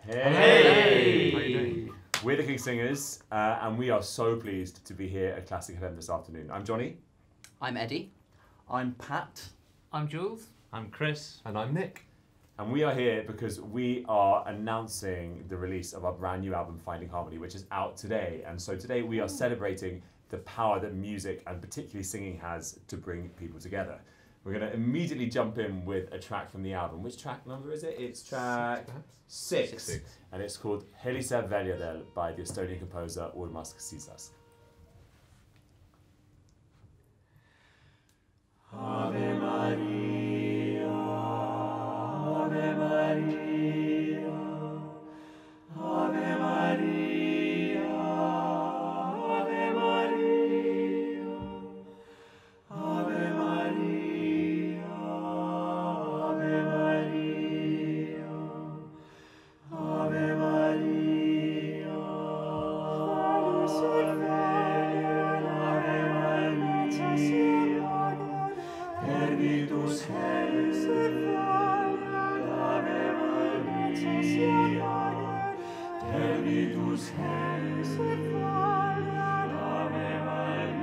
Hey! How are you doing? We're the King Singers, and we are so pleased to be here at Classic FM this afternoon. I'm Johnny. I'm Eddie. I'm Pat. I'm Jules. I'm Chris. And I'm Nick. And we are here because we are announcing the release of our brand new album, Finding Harmony, which is out today. And so today we are celebrating the power that music, and particularly singing, has to bring people together. We're going to immediately jump in with a track from the album. Which track number is it? It's track 6. And it's called Helisa Väljadel by the Estonian composer Urmas Sisask. Ave Maria, Ave Maria, Ave Maria, Ave Maria, Ave Maria, Ave Maria, Ave Maria, Perditus hels, Ave Maria, Perditus hels, Ave Maria,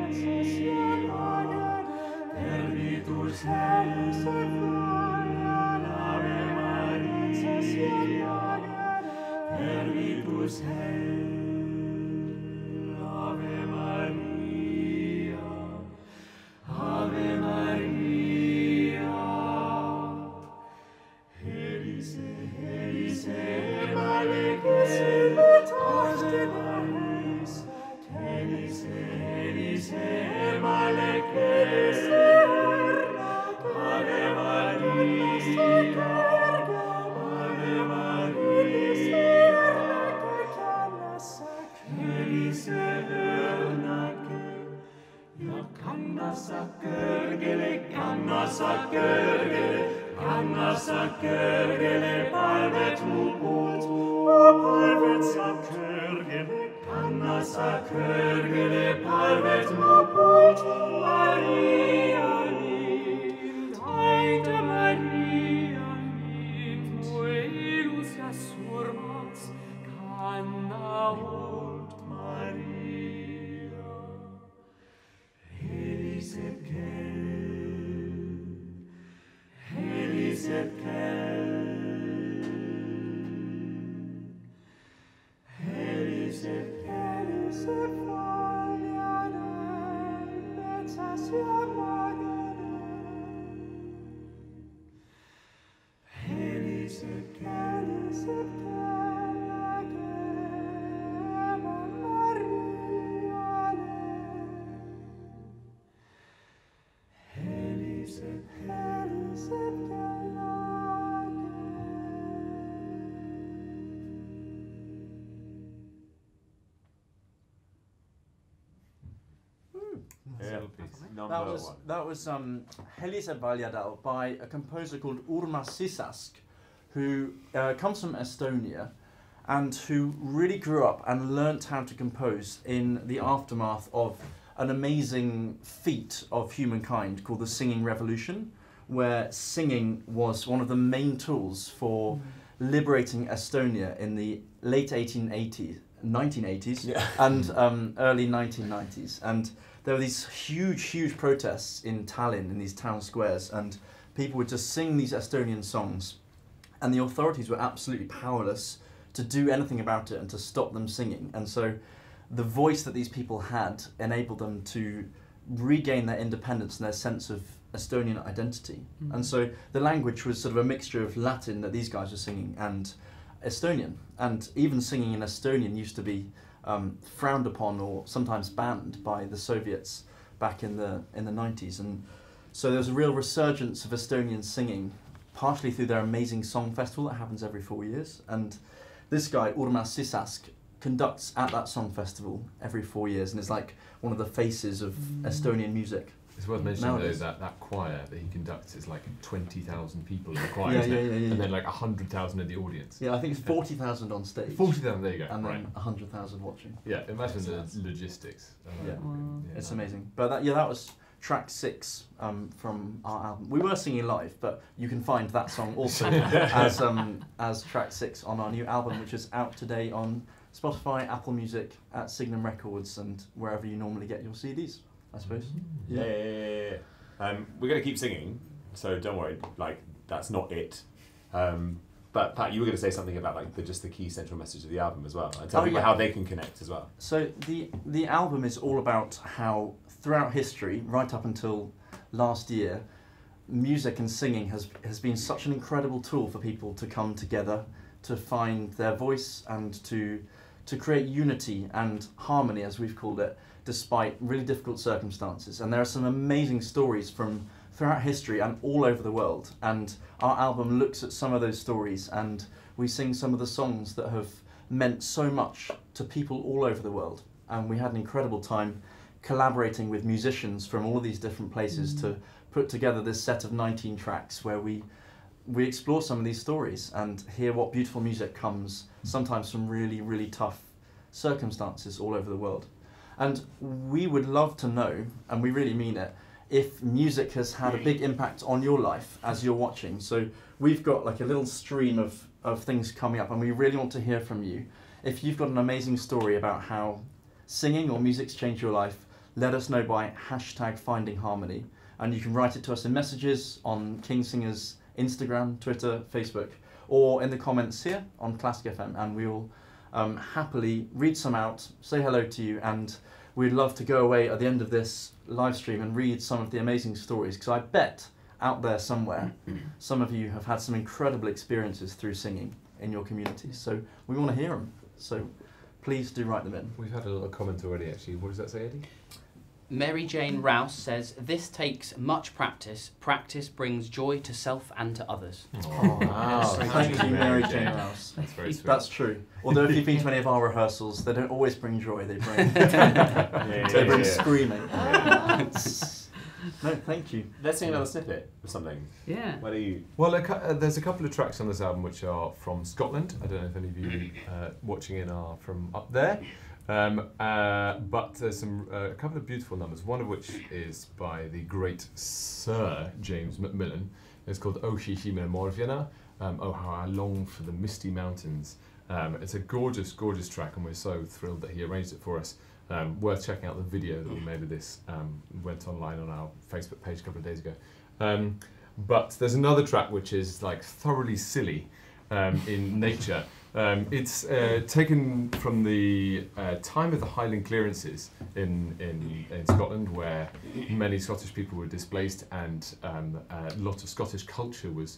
Perditus hels, Ave Maria, Perditus hels, Ave Maria, Ave Maria, Helise, Helise, Malekes, Ave Maria, Helise, Helise, Malekes, Ave Maria, Ave Maria, Helise, Örnake, ja kannassa kõrgele, palvet mu puud, palvet sa kõrgele, kannassa kõrgele, palvet mu puud, Maria lind, Aida Maria lind, mu elus ja surmas, kanna hoolt Maria. Heliseb kell, heliseb kell, heliseb kell, heliseb valjane, metsas ja magane. Heliseb kell, ägema Mariale. Heliseb kellage. Yeah, number one. That was Helisa Väljadel by a composer called Urmas Sisask, who comes from Estonia and who really grew up and learnt how to compose in the aftermath of an amazing feat of humankind called the singing revolution, where singing was one of the main tools for liberating Estonia in the late 1980s Yeah. and early 1990s. And there were these huge protests in Tallinn, in these town squares, and people would just sing these Estonian songs, and the authorities were absolutely powerless to do anything about it and to stop them singing. And so the voice that these people had enabled them to regain their independence and their sense of Estonian identity. And so the language was sort of a mixture of Latin that these guys were singing and Estonian. And even singing in Estonian used to be frowned upon or sometimes banned by the Soviets back in the 90s. And so there was a real resurgence of Estonian singing, partially through their amazing song festival that happens every 4 years. And this guy, Urmas Sisask, conducts at that song festival every 4 years and is like one of the faces of Estonian music. It's worth mentioning Nowadays. though that choir that he conducts is like 20,000 people in the choir, Yeah, isn't it? yeah. And then like 100,000 in the audience. Yeah, I think it's 40,000 on stage. 40,000, there you go. And right. then 100,000 watching. Yeah, imagine So the that's- logistics. Yeah. Yeah, It's no. amazing. But that was track 6 from our album. We were singing live, but you can find that song also as track 6 on our new album, which is out today on Spotify, Apple Music, at Signum Records, and wherever you normally get your CDs, I suppose. Yeah. We're going to keep singing, so don't worry. Like, that's not it. But Pat, you were going to say something about like just the key central message of the album as well, and tell people how they can connect as well. So the album is all about how throughout history, right up until last year, music and singing has been such an incredible tool for people to come together, to find their voice, and to create unity and harmony, as we've called it, despite really difficult circumstances. And there are some amazing stories from throughout history and all over the world, and our album looks at some of those stories, and we sing some of the songs that have meant so much to people all over the world. And we had an incredible time collaborating with musicians from all of these different places to put together this set of 19 tracks where we explore some of these stories and hear what beautiful music comes sometimes from really, really tough circumstances all over the world. And we would love to know, and we really mean it, if music has had a big impact on your life as you're watching. So we've got like a little stream of things coming up, and we really want to hear from you. If you've got an amazing story about how singing or music's changed your life, let us know by #FindingHarmony, and you can write it to us in messages on King Singer's Instagram, Twitter, Facebook, or in the comments here on Classic FM, and we will happily read some out, say hello to you, and we'd love to go away at the end of this live stream and read some of the amazing stories, because I bet out there somewhere some of you have had some incredible experiences through singing in your communities, so we want to hear them, so please do write them in. We've had a little comment already, actually. What does that say, Eddie? Mary Jane Rouse says, "This takes much practice. Practice brings joy to self and to others." Oh, wow. Thank you, Mary Jane Rouse. That's very sweet. That's true. Although if you've been to any of our rehearsals, they don't always bring joy, they bring screaming. No, thank you. Let's sing another snippet of something. Yeah. Where do you? Well, there's a couple of tracks on this album which are from Scotland. I don't know if any of you watching in are from up there. But there's a couple of beautiful numbers, one of which is by the great Sir James Macmillan. It's called O Chi Chimena Morviana, Oh How I Long for the Misty Mountains. It's a gorgeous, gorgeous track, and we're so thrilled that he arranged it for us. Worth checking out the video that we made of this. Went online on our Facebook page a couple of days ago. But there's another track which is like thoroughly silly in nature. It's taken from the time of the Highland clearances in Scotland, where many Scottish people were displaced, and a lot of Scottish culture was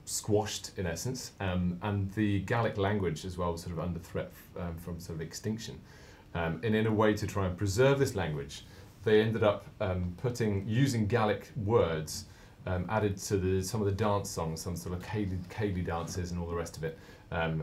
squashed, in essence, and the Gaelic language as well was sort of under threat from sort of extinction. And in a way to try and preserve this language, they ended up using Gaelic words added to some of the dance songs, some sort of Cayley dances and all the rest of it.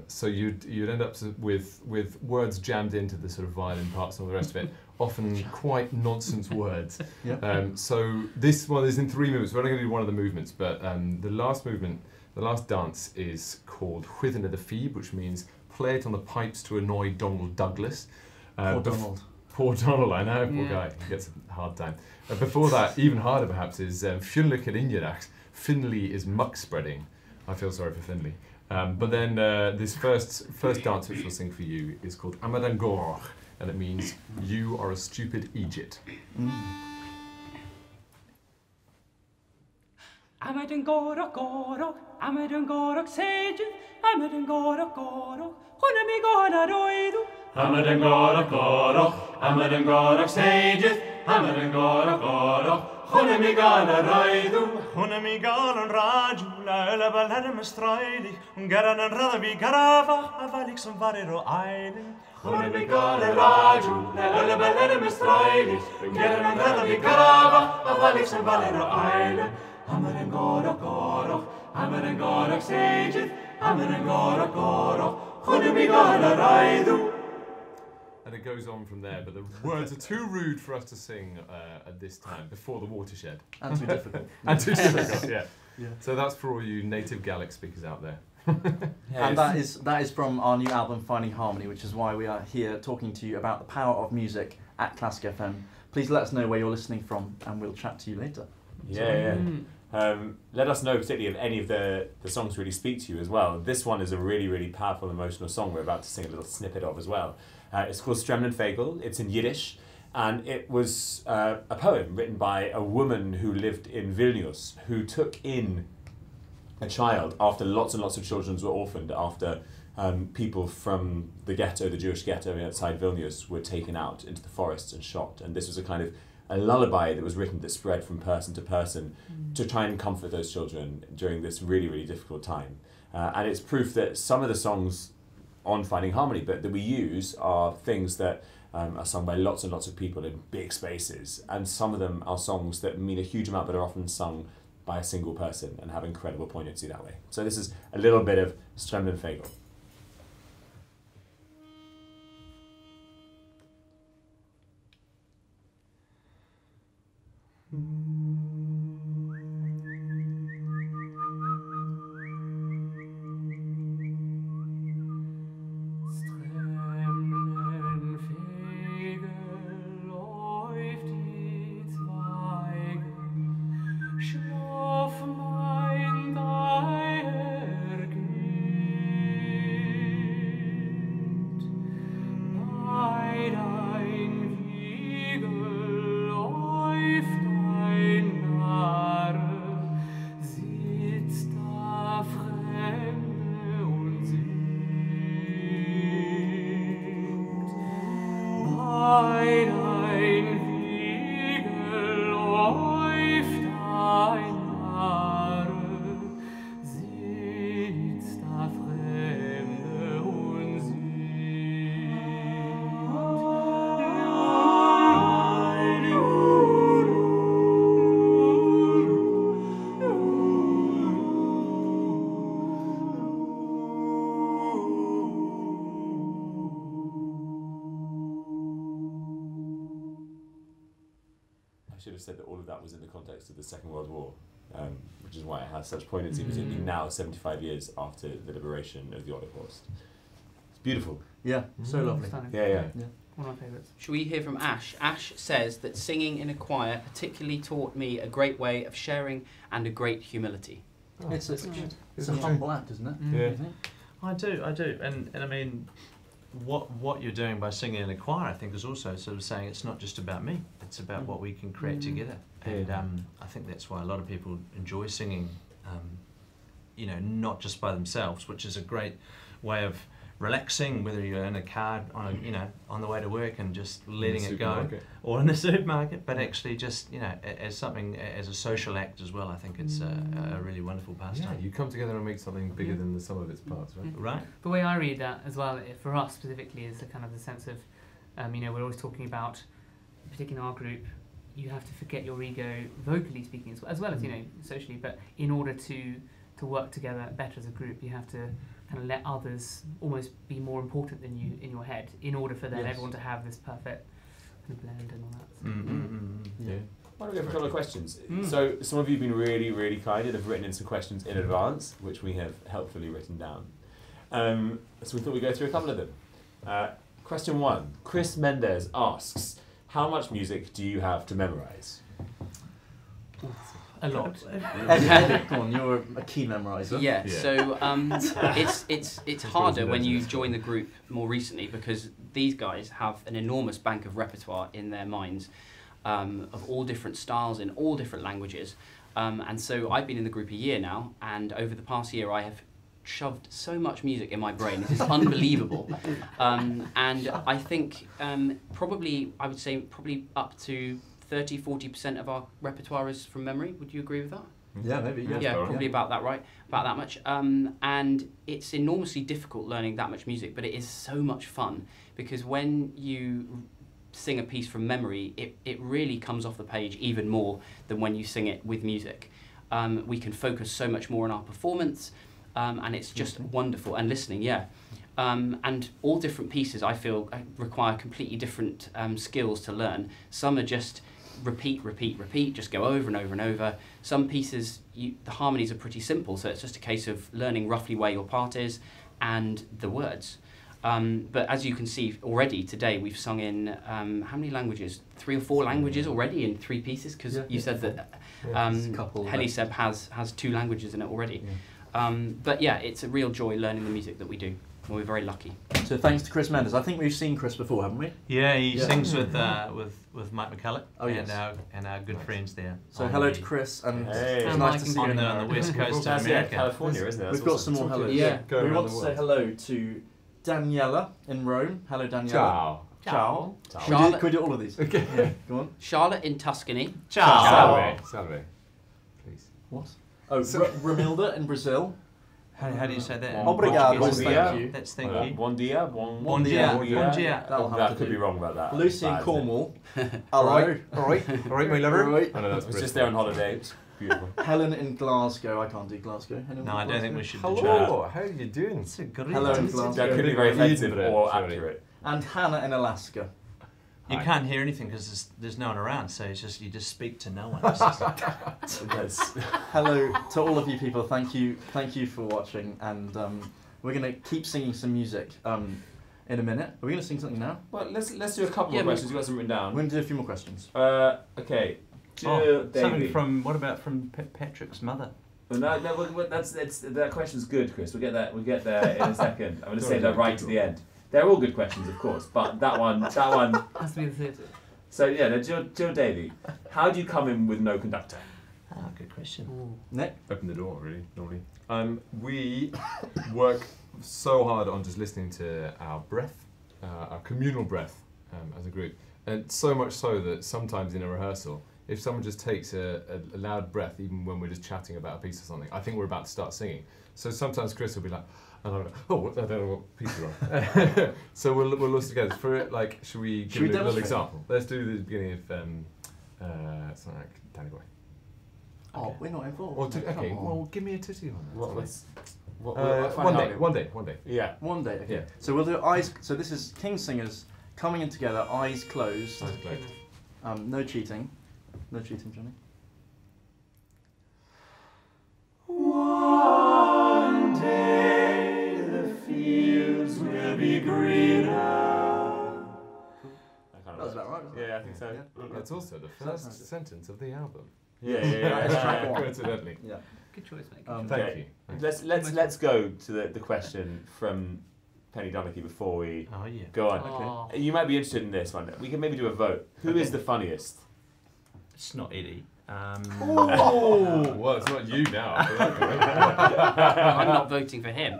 So you'd end up with words jammed into the sort of violin parts and all the rest of it, often quite nonsense words. Yep. So this one is in 3 movements. We're only going to do one of the movements, but the last movement, the last dance, is called Whithin of the Phoebe, which means play it on the pipes to annoy Donald Douglas. Poor Donald. Poor Donald, I know, poor guy, he gets a hard time. Before that, even harder perhaps, is Fionlach yn Injadach. Finley is muck spreading. I feel sorry for Finley. But then this first dance which we'll sing for you is called Amadan Gorach, and it means you are a stupid Egypt. Amadan Gorach Gorach, Amadan Gorach Sage, Amadan Gorach Gorach, Hunami Gona Roidu. Amadan Gorach Gorach, Amadan Gorach Sage, Amadan Gorach Gorach, Hunami Gona Roidu. Hunami Gona Raju, La Ella Balada Mastraili, Ungaran and Radavi Garava, Avalix and Varero Island. Hunami Gona Raju, La Ella Balada Mastraili, Ungaran and Radavi Garava, Avalix and Varero Island. Amadan Gorach Gorach, Amadan Gorach Sage, Amadan Gorach Gorach, Hunami Gona Roidu. And it goes on from there, but the words are too rude for us to sing at this time, before the watershed. And too difficult. And too difficult, yeah. So that's for all you native Gaelic speakers out there. And that is from our new album, Finding Harmony, which is why we are here talking to you about the power of music at Classic FM, please let us know where you're listening from, and we'll chat to you later. Yeah. Let us know particularly if any of the songs really speak to you as well. This one is a really, really powerful, emotional song we're about to sing a little snippet of as well. It's called Remnant Fable. It's in Yiddish, and it was a poem written by a woman who lived in Vilnius, who took in a child after lots and lots of children were orphaned, after people from the ghetto, the Jewish ghetto outside Vilnius, were taken out into the forests and shot. And this was a kind of a lullaby that was written that spread from person to person to try and comfort those children during this really, really difficult time. And it's proof that some of the songs on Finding Harmony but that we use are things that are sung by lots and lots of people in big spaces. And some of them are songs that mean a huge amount but are often sung by a single person and have incredible poignancy that way. So this is a little bit of Remnant Fable. I should have said that all of that was in the context of the Second World War, which is why it has such poignancy, particularly now, 75 years after the liberation of the Holocaust. It's beautiful. Yeah, so lovely. Yeah. One of my favourites. Shall we hear from Ash? Ash says that singing in a choir particularly taught me a great way of sharing and a great humility. Oh, it's a humble act, isn't it? Yeah. I do. And I mean, what you're doing by singing in a choir, I think, is also sort of saying it's not just about me, it's about what we can create together. And I think that's why a lot of people enjoy singing, you know, not just by themselves, which is a great way of relaxing, whether you're in a car on the way to work and just letting it go, or in the supermarket, but actually just, you know, as something, as a social act as well. I think it's a really wonderful pastime. Yeah, you come together and make something bigger than the sum of its parts, right? Right. The way I read that as well, for us specifically, is a kind of the sense of, you know, we're always talking about, particularly in our group, you have to forget your ego, vocally speaking, as well as, you know, socially, but in order to work together better as a group, you have to kind of let others almost be more important than you in your head, in order for then everyone to have this perfect kind of blend and all that. Yeah. Why don't we have a couple of questions? So some of you have been really, really kind and have written in some questions in advance, which we have helpfully written down. So we thought we'd go through a couple of them. Question 1. Chris Mendez asks, how much music do you have to memorise? A lot. Come on, you're a key memoriser. Yeah. So it's harder when you join the group more recently, because these guys have an enormous bank of repertoire in their minds, of all different styles in all different languages. And so I've been in the group a year now, and over the past year I have shoved so much music in my brain. It is unbelievable. And I think probably up to 30-40% of our repertoire is from memory. Would you agree with that? Yeah, maybe. Yeah, probably about that, right? About that much. And it's enormously difficult learning that much music, but it is so much fun, because when you sing a piece from memory, it really comes off the page even more than when you sing it with music. We can focus so much more on our performance, and it's just wonderful. And listening, and all different pieces, I feel, require completely different skills to learn. Some are just repeat, just go over and over and over. Some pieces, the harmonies are pretty simple, so it's just a case of learning roughly where your part is and the words. But as you can see already today, we've sung in how many languages? 3 or 4 languages already in 3 pieces. Because you said that Heliseb has 2 languages in it already. But yeah, it's a real joy learning the music that we do. Well, we're very lucky. So thanks to Chris Mendes. I think we've seen Chris before, haven't we? Yeah, he sings with Mike McCulloch and our good friends there. So hello to Chris, and it's nice to see you on the west coast of America. California, isn't it? We've got some more hellos. Yeah. We want to say hello to Daniela in Rome. Hello, Daniela. Ciao. Ciao. Can we do all of these? Okay. Yeah, go on. Charlotte in Tuscany. Salve. Salve. Please. What? Oh, Ramilda in Brazil. How do you say that? Obrigado. Thank you. That's thank you. Bon dia. Bon dia. That could be wrong about that. Lucy in Cornwall. All Hello. right, my lover. Right. Oh, no, that's I was just there on holiday. It's beautiful. Helen in Glasgow. I can't do Glasgow. Anyone No, I don't think we should do that. Hello, how are you doing? It's a great. Hello in Glasgow. That could be very offensive or Sorry. accurate. And Hannah in Alaska. You can't hear anything because there's no one around, so it's just you just speak to no one. Yes. Hello to all of you people. Thank you for watching, and we're gonna keep singing some music in a minute. Are we gonna sing something now? Well, let's do a couple of questions. We've got some written We're down. gonna do a few more questions. Okay. Something from Patrick's mother. No, that question's good, Chris. We'll get there in a second. I'm going to say that right to the end. They're all good questions, of course, but that one. Has to be the theatre. So yeah, Jill Davey, how do you come in with no conductor? Ah, good question. Nick? Open the door, really, normally. We work so hard on just listening to our breath, our communal breath as a group. And so much so that sometimes in a rehearsal, if someone just takes a loud breath, even when we're just chatting about a piece or something, I think we're about to start singing. So sometimes Chris will be like, and I'm like, oh, I don't know what piece you're on. So we'll listen together. For it, like, should we give a little example? Let's do the beginning of something like Danny Boy. Oh, we're not involved. Or okay, well, give me a titty on that. One day. Yeah. One day. Okay. Yeah. So we'll do eyes. So this is King Singers coming in together, eyes closed. Eyes closed. No cheating. No cheating, Johnny. One day the fields will be greener. That was about right, wasn't it? Yeah, I think so. Yeah. That's also the first sentence of the album. Yeah. Coincidentally. Yeah. Good choice, mate. Thank you. Let's go to the question from Penny Donaghy before we go on. Okay. You might be interested in this one. We can maybe do a vote. Who is the funniest? It's not Eddie. Oh, well, it's not you now. I'm not voting for him.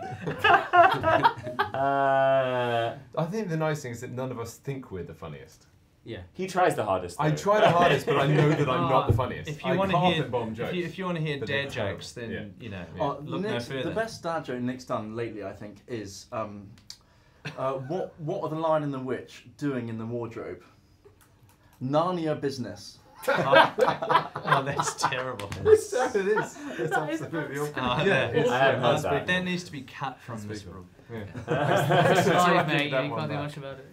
I think the nice thing is that none of us think we're the funniest. Yeah. He tries the hardest. I though. try the hardest, but I know that I'm not the funniest. If you want to hear jokes, if you want to hear but dad they're terrible. jokes, then Yeah. you know look Nick's, no further. the best dad joke Nick's done lately, I think, is what are the Lion and the Witch doing in the wardrobe? Narnia business. Oh, that's terrible. it is. It's absolutely awful. I haven't heard that. That needs to be cut from this room. Sorry, mate. You that can't one do back. much about it.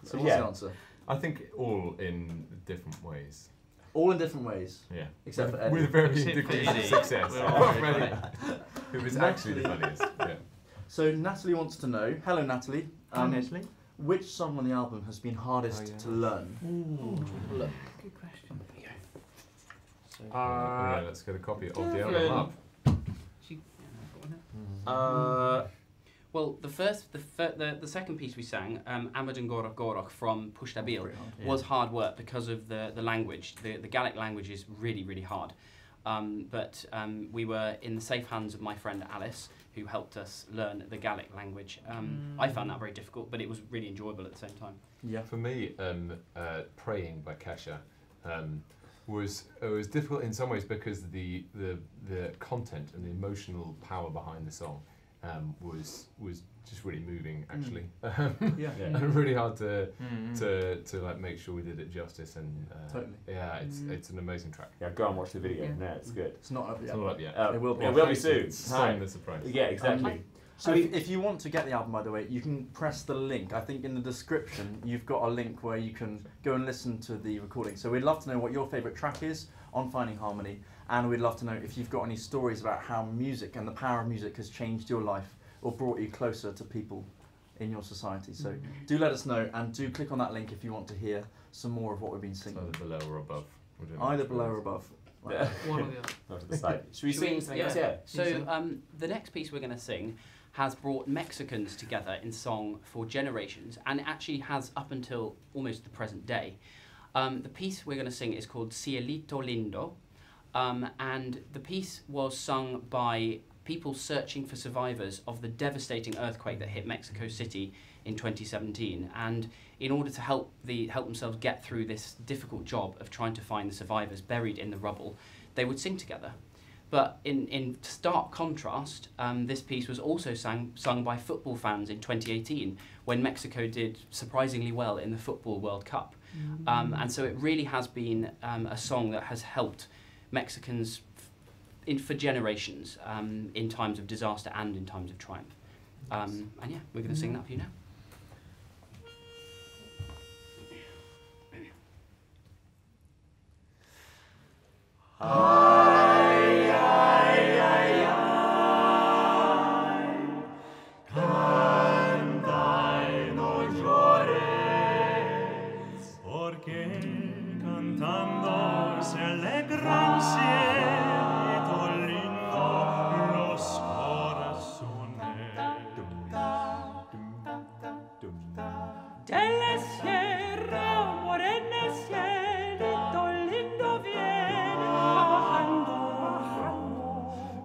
So what's the answer? I think all in different ways. All in different ways. Yeah. Except for Eddie. With very Except for different Eddie. success. We're all very Really. Who was actually the funniest. Yeah. So Natalie wants to know. Hello, Natalie. Honestly. Which song on the album has been hardest to learn? Look. Good question. Yeah, let's get a copy of the album up. Well, the second piece we sang, Amadon Gorok Gorok from Pushtabil, was hard work because of the language. The Gaelic language is really, really hard. But we were in the safe hands of my friend Alice, who helped us learn the Gaelic language. I found that very difficult, but it was really enjoyable at the same time. Yeah. For me, Praying by Kasha was difficult in some ways because the content and the emotional power behind the song was just really moving actually. And really hard to like make sure we did it justice and Totally. yeah, it's an amazing track. Yeah, go and watch the video. Yeah, it's good. It's not up yet. It's not up yet. It will be. It will be soon. It's spoiling the surprise. Yeah, exactly. So if you want to get the album, by the way, you can press the link. I think in the description you've got a link where you can go and listen to the recording. So we'd love to know what your favourite track is on Finding Harmony, and we'd love to know if you've got any stories about how music and the power of music has changed your life or brought you closer to people in your society. So do let us know, and do click on that link if you want to hear some more of what we've been singing. Either below or above. Either below or above. Yeah. One or the other. Not to the side. Should we sing something else? Yeah. So the next piece we're going to sing has brought Mexicans together in song for generations, and it actually has up until almost the present day. The piece we're going to sing is called Cielito Lindo, and the piece was sung by people searching for survivors of the devastating earthquake that hit Mexico City in 2017. And in order to help themselves get through this difficult job of trying to find the survivors buried in the rubble, they would sing together. But in stark contrast, this piece was also sung by football fans in 2018 when Mexico did surprisingly well in the Football World Cup. And so it really has been a song that has helped Mexicans for generations in times of disaster and in times of triumph. And yeah, we're going to sing that for you now. Ay, ay, ay, ay, canta y no llores, porque cantando se alegran cielito lindo los corazones. De la sierra morena cielito lindo viene bajando,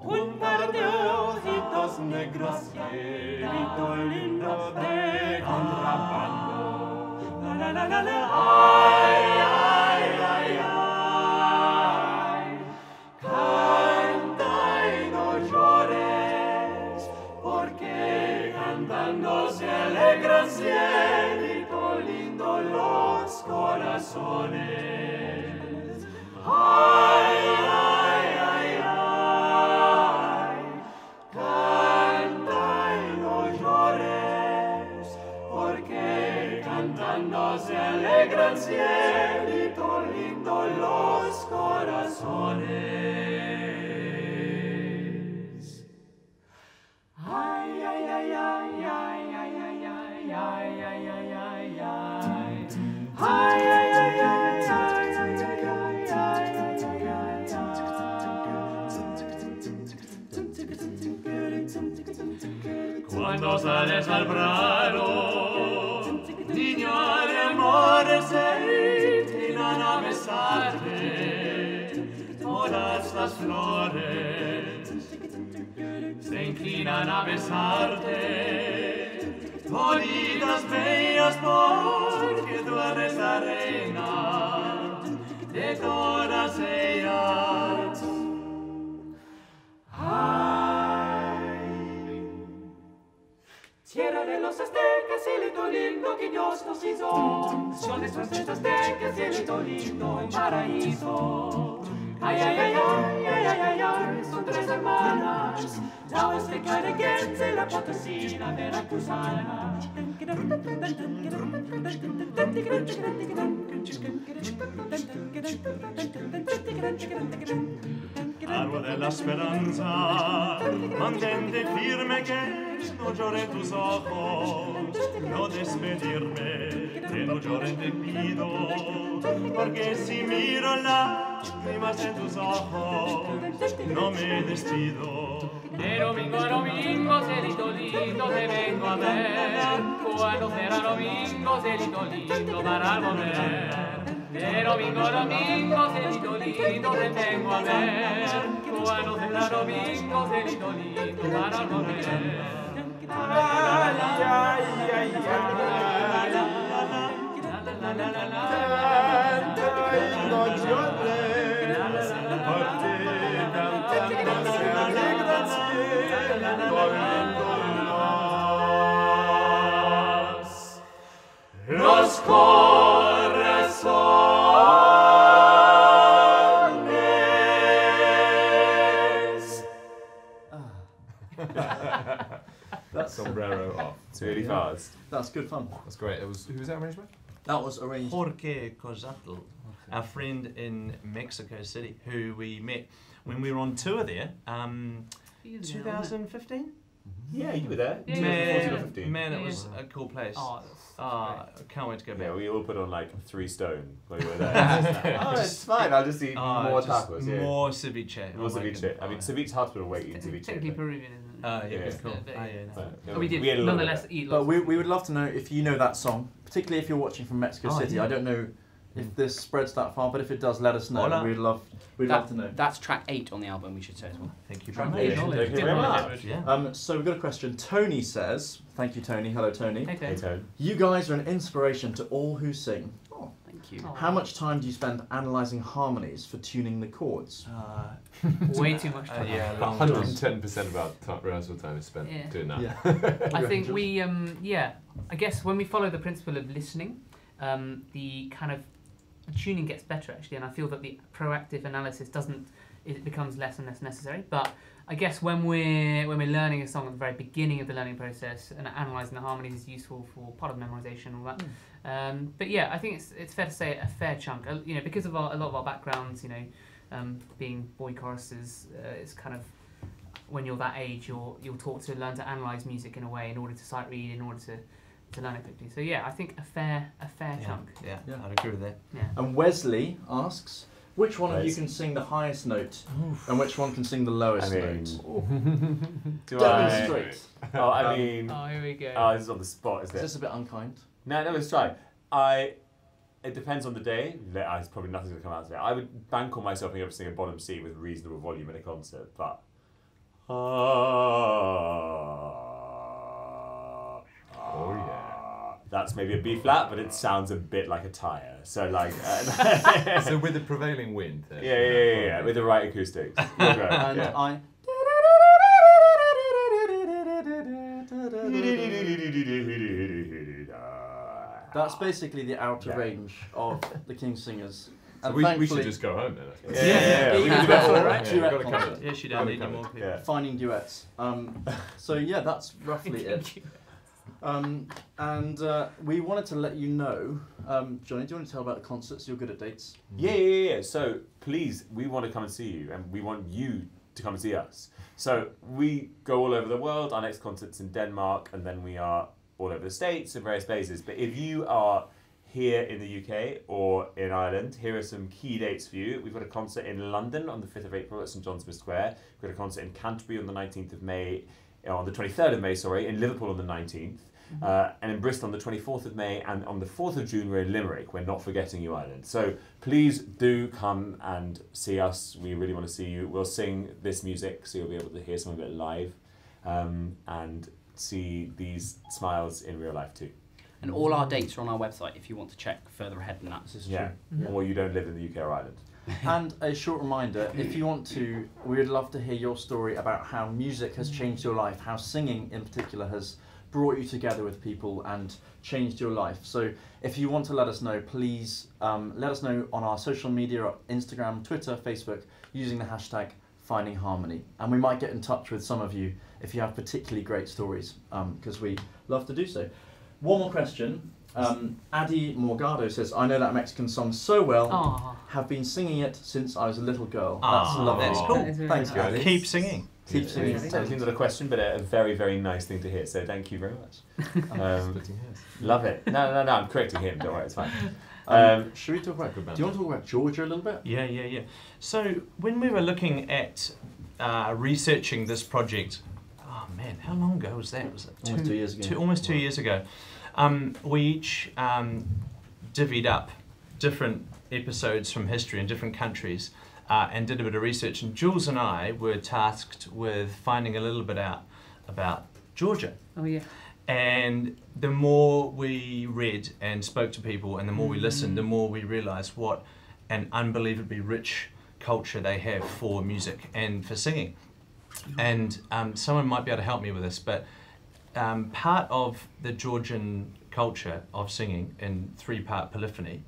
un par de ojitos negros, cielito lindo de contrabando. La la la la la, ay, ay, ay, ay, canta y no llores, porque cantando se alegran cielito lindo los corazones. Ay, ay, ay, ay, canta y no llores, porque cantando se alegran cielito lindo los corazones. Ay, ay, ay, ay, ay, ay, ay, ay, ay, ay, ay, ay, ay. Ay, ay, ay, ay, cuando sales al prado, niño de amores se inclinan a besarte, todas las flores se inclinan a besarte, bonitas, bellas, porque tú eres la reina de todas ellas. Tierra de los aztecas, cielito lindo que Dios nos hizo. Son nuestras aztecas, cielito lindo, un paraíso. Ay, ay, ay, ay, ay, ay, ay, ay, son tres hermanas, la azteca de Quetzal, la potosina, veracruzana. Árbol de la esperanza, mantente firme que no lloren tus ojos, no despedirme, que no lloren te pido, porque si miro lágrimas en tus ojos, no me despido. De domingo a domingo, cielito lindo, te vengo a ver. Cuando será domingo, cielito lindo, para volver. De domingo a domingo, cielito lindo, te vengo a ver. Cuando será domingo, cielito lindo, para volver. Ay, ay, ay, ay, canta y no llores, porque cantando se alegra los corazones. That's Sombrero off. It's really fast. That's good fun. That's great. Who was that arranged by? That was arranged. Jorge Cozatl, our friend in Mexico City, who we met when we were on tour there, 2015? Yeah, you were there. Yeah. 2014 or 15. Man, it was a cool place. Oh, I can't wait to go back. Yeah, we all put on like 3 stone when we were there. Oh, it's fine. I'll just eat more tacos. Yeah. More ceviche. More ceviche. I mean, ceviche's hard to put away eating It's ceviche. technically Peruvian, isn't it? Yeah, Yeah. cool. But, Yeah, we did had a little bit nonetheless of eat But lots. we would love to know if you know that song, particularly if you're watching from Mexico Oh, City. yeah. I don't know if this spreads that far, but if it does, let us know. Hola. We'd love to know. That's track 8 on the album, we should say as well. Thank you Track very eight. much. Thank you very much. Yeah. So we've got a question. Tony says, thank you, Tony. Hello, Tony. Okay. Hey, Tone. You guys are an inspiration to all who sing. Oh, thank you. Oh. How much time do you spend analysing harmonies for tuning the chords? Way too much time. Yeah, long time. 110% of our rehearsal time is spent Yeah. doing that. I think we, I guess when we follow the principle of listening, the kind of tuning gets better actually, and I feel that the proactive analysis it becomes less and less necessary. But I guess when we're learning a song at the very beginning of the learning process, and analysing the harmonies is useful for part of memorisation and all that. But yeah, I think it's fair to say a fair chunk. Because of a lot of our backgrounds, being boy choristers, it's kind of when you're that age, you're taught to learn to analyse music in a way in order to sight read, in order to learn it quickly. So yeah, I think a fair chunk. Yeah, Yeah. I'd agree with that. Yeah. And Wesley asks, which one of you Wes. can sing the highest note and which one can sing the lowest I mean, note? do Demonstrate. Oh, I mean, Oh, here we go. this is on the spot, Is isn't it? this a bit unkind? No, let's try. It depends on the day. It's probably nothing's gonna come out today. I would bank on myself being able to sing a bottom C with reasonable volume in a concert, but. Oh, yeah. That's maybe a B flat, but it sounds a bit like a tyre. So like. So with the prevailing wind. Yeah, with the right acoustics. We'll go, And yeah. I. That's basically the outer Yeah. range of the King's Singers. So And we should thankfully, just go home then. I suppose. Yeah. we can do that all right. Yeah, Duet we've got to concert. cover it. Yes, you don't need any more people. Yeah. Finding duets. So yeah, that's roughly it. We wanted to let you know, Johnny, do you want to tell about the concerts? You're good at dates. Yeah. So please, we want to come and see you, and we want you to come and see us. So we go all over the world. Our next concert's in Denmark, and then we are all over the States in various places. But if you are here in the UK or in Ireland, here are some key dates for you. We've got a concert in London on the 5th of April at St John Smith Square. We've got a concert in Canterbury on the 19th of May, on the 23rd of May, sorry, in Liverpool on the 19th. And in Bristol on the 24th of May, and on the 4th of June we're in Limerick. We're not forgetting you, Ireland. So please do come and see us. We really want to see you. We'll sing this music, so you'll be able to hear some of it live, and see these smiles in real life too. And all our dates are on our website if you want to check further ahead than that. This is Yeah, true. or you don't live in the UK or Ireland. And a short reminder, if you want to, we would love to hear your story about how music has changed your life, how singing in particular has brought you together with people and changed your life. So if you want to let us know, please let us know on our social media, Instagram, Twitter, Facebook, using the hashtag FindingHarmony. And we might get in touch with some of you if you have particularly great stories, because we love to do so. One more question. Adi Morgado says, I know that Mexican song so well, Aw. have been singing it since I was a little girl. Aw, That's lovely. that's cool. That is really Thanks, nice. guys. Keep singing. Keep singing. It's actually not a question, but a very, very nice thing to hear. So thank you very much. Splitting hairs. Love it. No, I'm correcting him. Don't worry, it's fine. Should we talk about? Good Do you want to talk about Georgia a little bit? Yeah. So when we were looking at researching this project, oh man, how long ago was that? Was it Almost 2 years ago. Almost 2 years ago. We each divvied up different episodes from history in different countries and did a bit of research. And Jules and I were tasked with finding a little bit out about Georgia. Oh yeah. And the more we read and spoke to people and the more we listened, the more we realised what an unbelievably rich culture they have for music and for singing. And someone might be able to help me with this, but part of the Georgian culture of singing in 3-part polyphony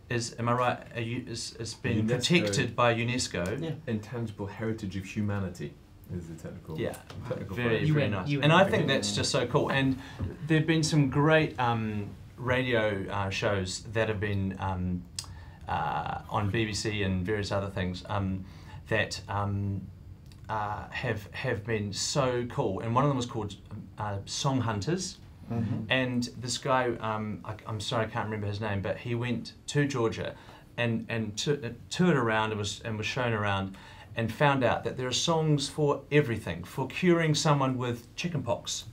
is, am I right, it's been UNESCO. protected by UNESCO. Yeah. Intangible heritage of humanity is the technical. Yeah, technical very, phrase. very UN. nice. UN. And I think that's just so cool. And there have been some great radio shows that have been on BBC and various other things that have been so cool. And one of them was called Song Hunters. And this guy, I'm sorry, I can't remember his name, but he went to Georgia and toured around and was shown around, and found out that there are songs for everything, for curing someone with chickenpox.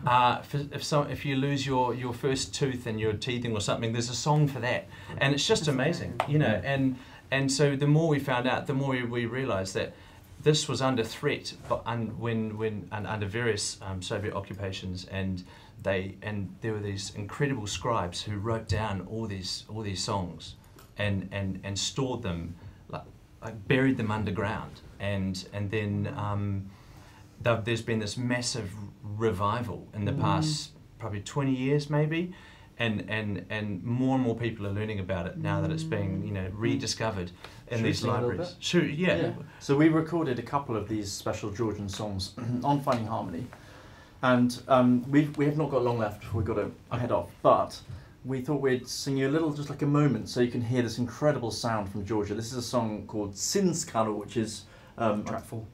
If you lose your first tooth and you're teething or something, there's a song for that, and it's just amazing, you know. And so the more we found out, the more we realised that this was under threat, but under various Soviet occupations, and there were these incredible scribes who wrote down all these songs, and stored them, like buried them underground, and then there's been this massive revival in the past probably 20 years maybe, and more people are learning about it now that it's being, you know, rediscovered in these libraries. Sure, yeah. So we recorded a couple of these special Georgian songs on Finding Harmony, and we have not got long left before we've got to head off, but we thought we'd sing you a little, just like a moment, so you can hear this incredible sound from Georgia. This is a song called Sinskaro, which is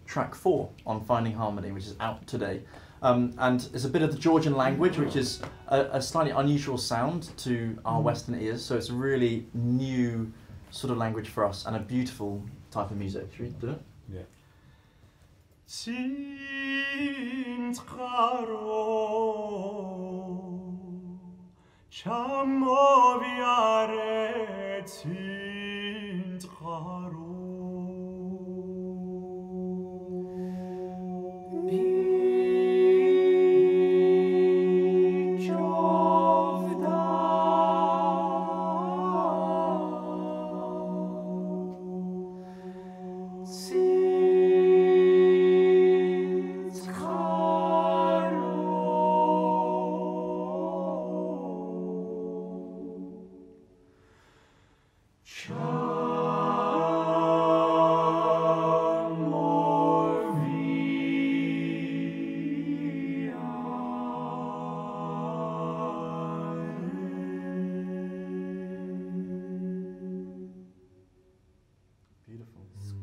track 4 on Finding Harmony, which is out today. And it's a bit of the Georgian language, which is a slightly unusual sound to our Western ears, so it's a really new sort of language for us and a beautiful type of music. Should we do it? Yeah.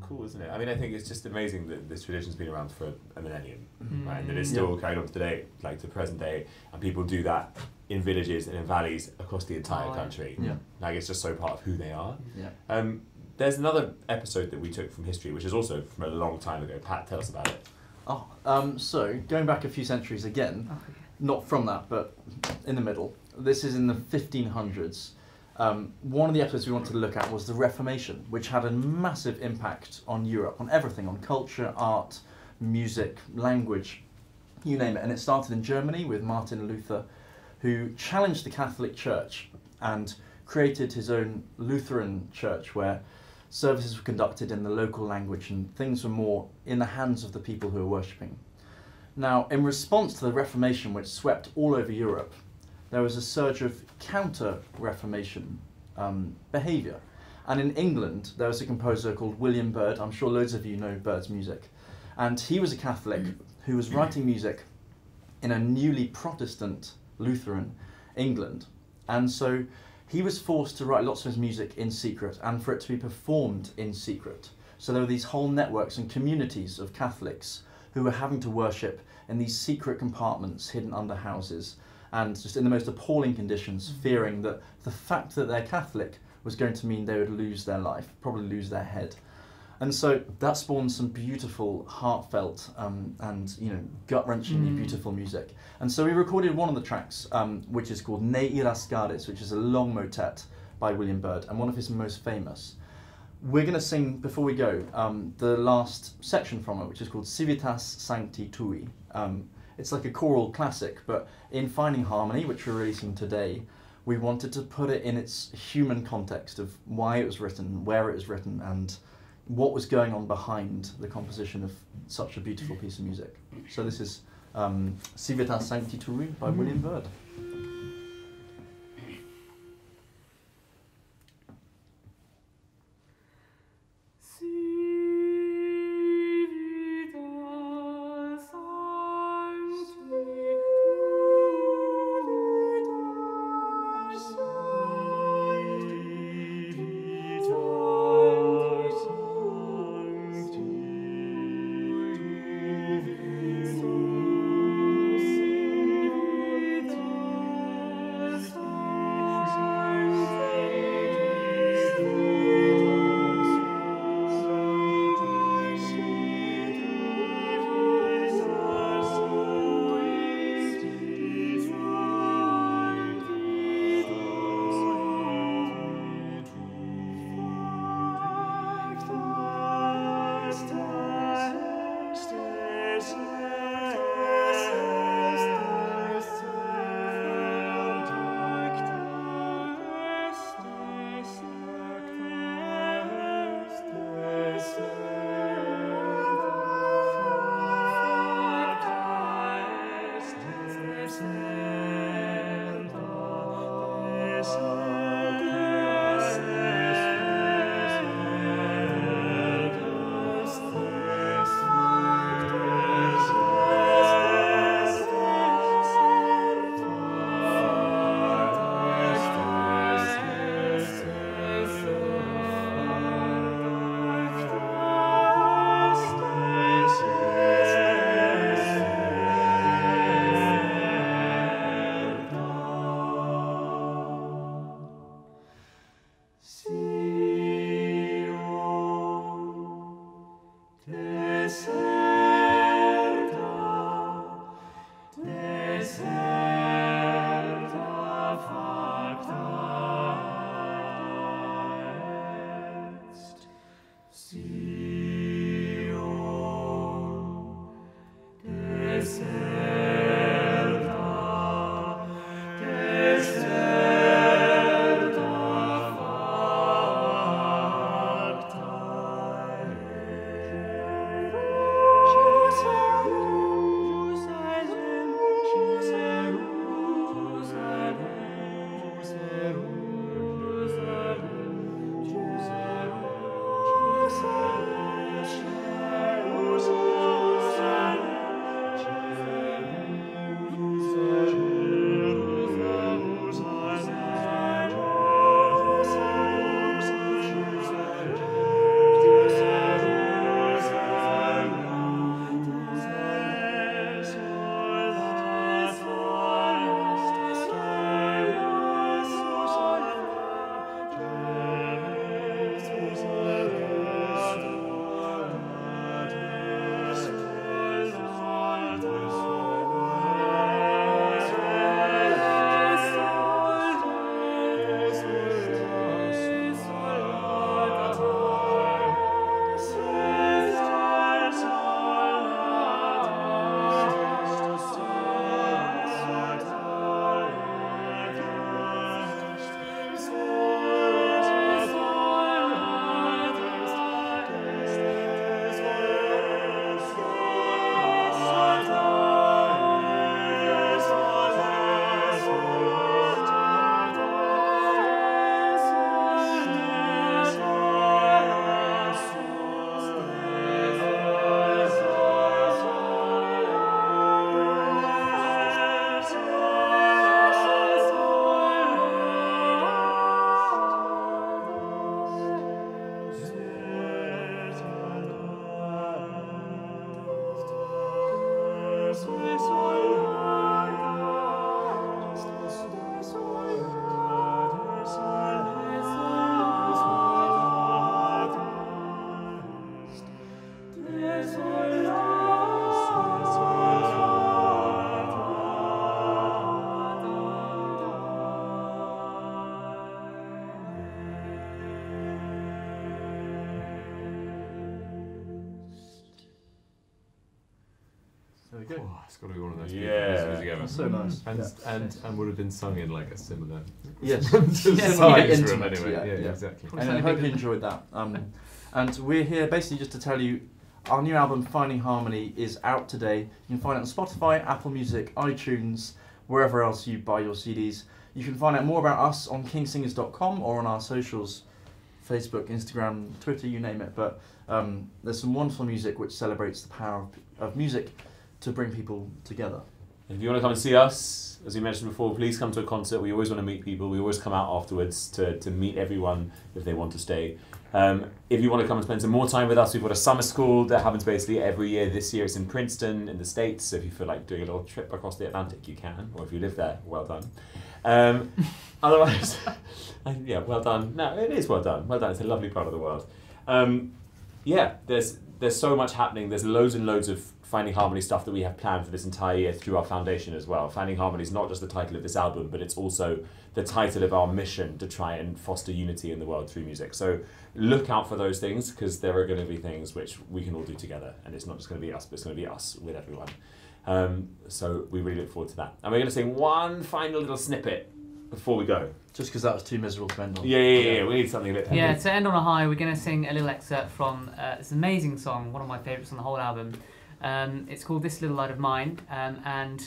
Cool, isn't it? I mean, I think it's just amazing that this tradition's been around for a millennium, right? And that it's still carried on today, like to the present day, and people do that in villages and in valleys across the entire country. Yeah. Like, it's just so part of who they are. Yeah. There's another episode that we took from history, which is also from a long time ago. Pat, tell us about it. So going back a few centuries again, not from that, but in the middle. This is in the 1500s. One of the episodes we wanted to look at was the Reformation, which had a massive impact on Europe, on everything, on culture, art, music, language, you name it. And it started in Germany with Martin Luther, who challenged the Catholic Church and created his own Lutheran church, where services were conducted in the local language and things were more in the hands of the people who were worshipping. Now, in response to the Reformation, which swept all over Europe, there was a surge of counter-Reformation behaviour. And in England, there was a composer called William Byrd. I'm sure loads of you know Byrd's music. And he was a Catholic who was writing music in a newly Protestant Lutheran England. And so he was forced to write lots of his music in secret and for it to be performed in secret. So there were these whole networks and communities of Catholics who were having to worship in these secret compartments hidden under houses, and just in the most appalling conditions, fearing that the fact that they're Catholic was going to mean they would lose their life, probably lose their head. And so that spawned some beautiful, heartfelt, and gut-wrenchingly beautiful music. And so we recorded one of the tracks, which is called Ne Iraskaris, which is a long motet by William Byrd, and one of his most famous. We're going to sing, before we go, the last section from it, which is called Civitas Sancti Tui. It's like a choral classic, but in Finding Harmony, which we're releasing today, we wanted to put it in its human context of why it was written, where it was written, and what was going on behind the composition of such a beautiful piece of music. So this is Civitas Sancti Tui by William Byrd. There we go. Oh, it's got to be one of those Yeah. beautiful together. So nice. And would have been sung in like a similar Yes. size Similar room intimate, anyway. yeah, Yeah, yeah. exactly. And I hope you enjoyed that. And we're here basically just to tell you our new album, Finding Harmony, is out today. You can find it on Spotify, Apple Music, iTunes, wherever else you buy your CDs. You can find out more about us on kingsingers.com or on our socials, Facebook, Instagram, Twitter, you name it. But there's some wonderful music which celebrates the power of music to bring people together. If you want to come and see us, as we mentioned before, please come to a concert. We always want to meet people. We always come out afterwards to meet everyone if they want to stay. If you want to come and spend some more time with us, we've got a summer school that happens basically every year. This year it's in Princeton in the States, so if you feel like doing a little trip across the Atlantic, you can, or if you live there, well done. Otherwise, yeah, well done. No, it is well done. Well done. It's a lovely part of the world. Yeah, there's so much happening. There's loads and loads of Finding Harmony stuff that we have planned for this entire year through our foundation as well. Finding Harmony is not just the title of this album, but it's also the title of our mission to try and foster unity in the world through music. So look out for those things, because there are going to be things which we can all do together, and it's not just going to be us, but it's going to be us with everyone. So we really look forward to that. And we're going to sing one final little snippet before we go. Just because that was too miserable to end on. Yeah. We need something a bit peppy. Yeah, to end on a high, we're going to sing a little excerpt from this amazing song, one of my favourites on the whole album. It's called This Little Light of Mine, and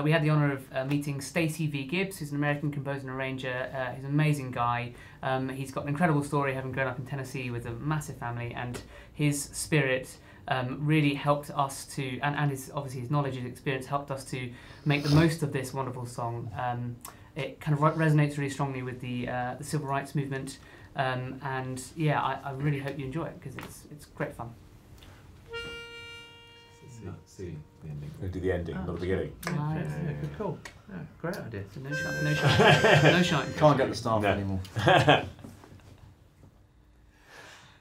we had the honour of meeting Stacey V. Gibbs, who's an American composer and arranger. He's an amazing guy. He's got an incredible story, having grown up in Tennessee with a massive family, and his spirit really helped us to, and obviously his knowledge, his experience helped us to make the most of this wonderful song. It kind of resonates really strongly with the civil rights movement, and yeah, I really hope you enjoy it because it's great fun. See the ending. We'll do the ending, not the beginning. Nice. Yeah, good call. Yeah, great idea. So no shine, no shine, no shine. Can't get the staff No. anymore.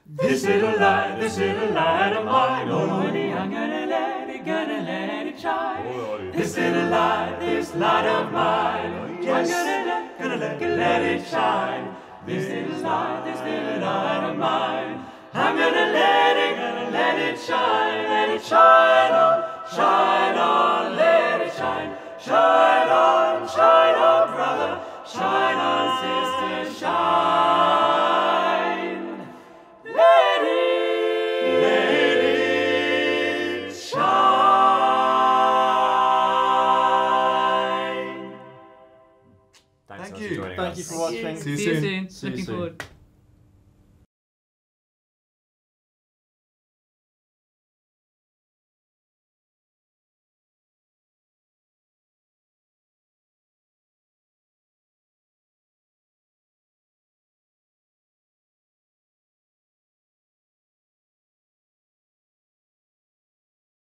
This little light of mine, oh Lordy, I'm gonna let it shine. This little light, this light of mine, I'm gonna let it shine. This little light of mine, I'm gonna let it shine on, let it shine on, brother, shine on, sister, shine. Let it shine. Thanks so Thank much you. for joining Thank us. you for watching. See you See you soon. soon. See you Looking soon. forward.